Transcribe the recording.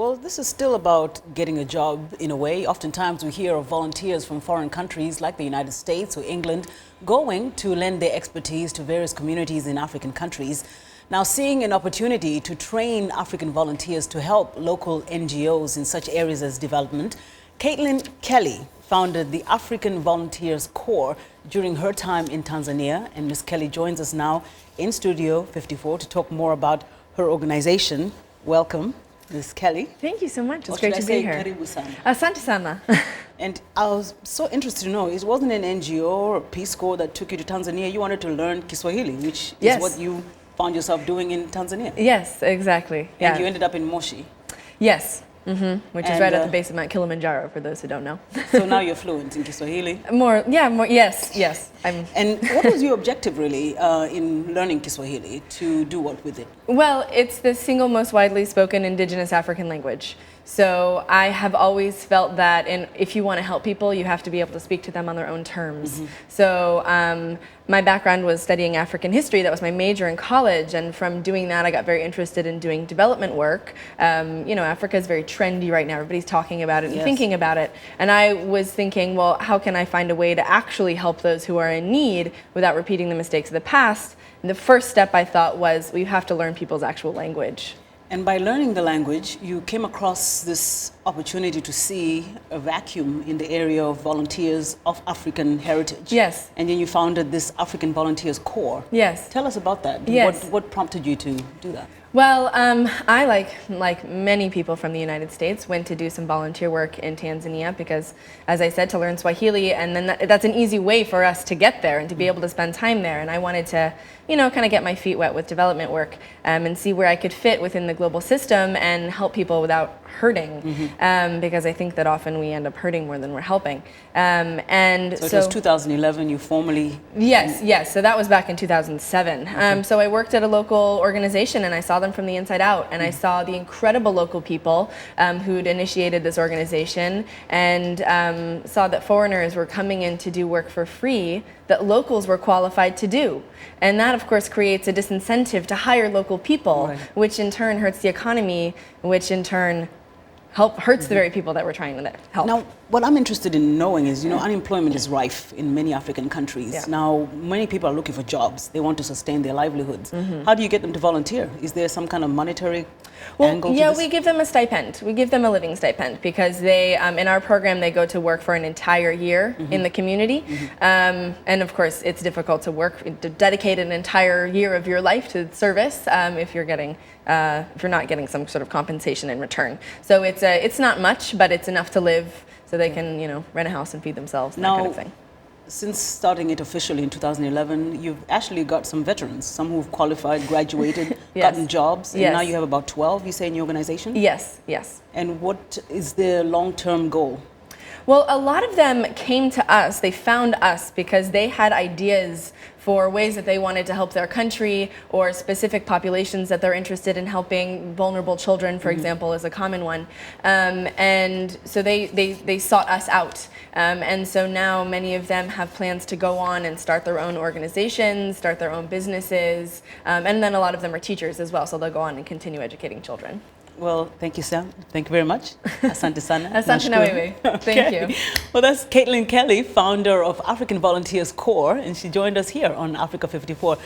Well, this is still about getting a job in a way. Oftentimes we hear of volunteers from foreign countries like the United States or England going to lend their expertise to various communities in African countries. Now, seeing an opportunity to train African volunteers to help local NGOs in such areas as development, Mwakalyelye founded the African Volunteers Corp during her time in Tanzania. And Ms. Kelly joins us now in Studio 54 to talk more about her organization. Welcome, Ms. Kelly. Thank you so much. It's great to be here. Karibu sana. Asante sana. And I was so interested to know, it wasn't an NGO or a Peace Corps that took you to Tanzania. You wanted to learn Kiswahili, which is what you found yourself doing in Tanzania. Yes, exactly. And you ended up in Moshi. Yes. Which is right at the base of Mount Kilimanjaro, for those who don't know. So now you're fluent in Kiswahili? Yes. And what was your objective really in learning Kiswahili? To do what with it? Well, it's the single most widely spoken indigenous African language. So I have always felt that if you want to help people, you have to be able to speak to them on their own terms. So my background was studying African history. That was my major in college. And from doing that, I got very interested in doing development work. You know, Africa is very trendy right now. Everybody's talking about it and thinking about it. And I was thinking, well, how can I find a way to actually help those who are in need without repeating the mistakes of the past? And the first step I thought was, we have to learn people's actual language. And by learning the language, you came across this opportunity to see a vacuum in the area of volunteers of African heritage. Yes. And then you founded this African Volunteers Corp. Yes. Tell us about that. Yes. What prompted you to do that? Well, I, like many people from the United States, went to do some volunteer work in Tanzania because, as I said, to learn Swahili, and then that's an easy way for us to get there and to be able to spend time there. And I wanted to, you know, kind of get my feet wet with development work and see where I could fit within the global system and help people without hurting, because I think that often we end up hurting more than we're helping. And so it was 2011 you formally... Yes. So that was back in 2007. So I worked at a local organization and I saw them from the inside out, and I saw the incredible local people who'd initiated this organization, and saw that foreigners were coming in to do work for free that locals were qualified to do. And that, of course, creates a disincentive to hire local people, which in turn hurts the economy, which in turn hurts the very people that we're trying to help. Now, what I'm interested in knowing is, you know, unemployment is rife in many African countries. Now, many people are looking for jobs. They want to sustain their livelihoods. How do you get them to volunteer? Is there some kind of monetary angle to this? We give them a stipend. We give them a living stipend because they, in our program, they go to work for an entire year in the community. And of course, it's difficult to to dedicate an entire year of your life to service if you're not getting some sort of compensation in return. So it's not much, but it's enough to live, so they can, you know, rent a house and feed themselves, and that kind of thing. Since starting it officially in 2011, you've actually got some veterans, some who've qualified, graduated, gotten jobs, and now you have about 12, you say, in your organization? Yes. And what is their long-term goal? Well, a lot of them came to us, they found us because they had ideas for ways that they wanted to help their country or specific populations that they're interested in helping. Vulnerable children, for example, is a common one. And so they sought us out. And so now many of them have plans to go on and start their own organizations, start their own businesses. And then a lot of them are teachers as well, so they'll go on and continue educating children. Well, thank you, Sam. Thank you very much. Asante sana. Asante na wewe. Thank you. Well, that's Mwakalyelye, founder of African Volunteers Corp, and she joined us here on Africa 54.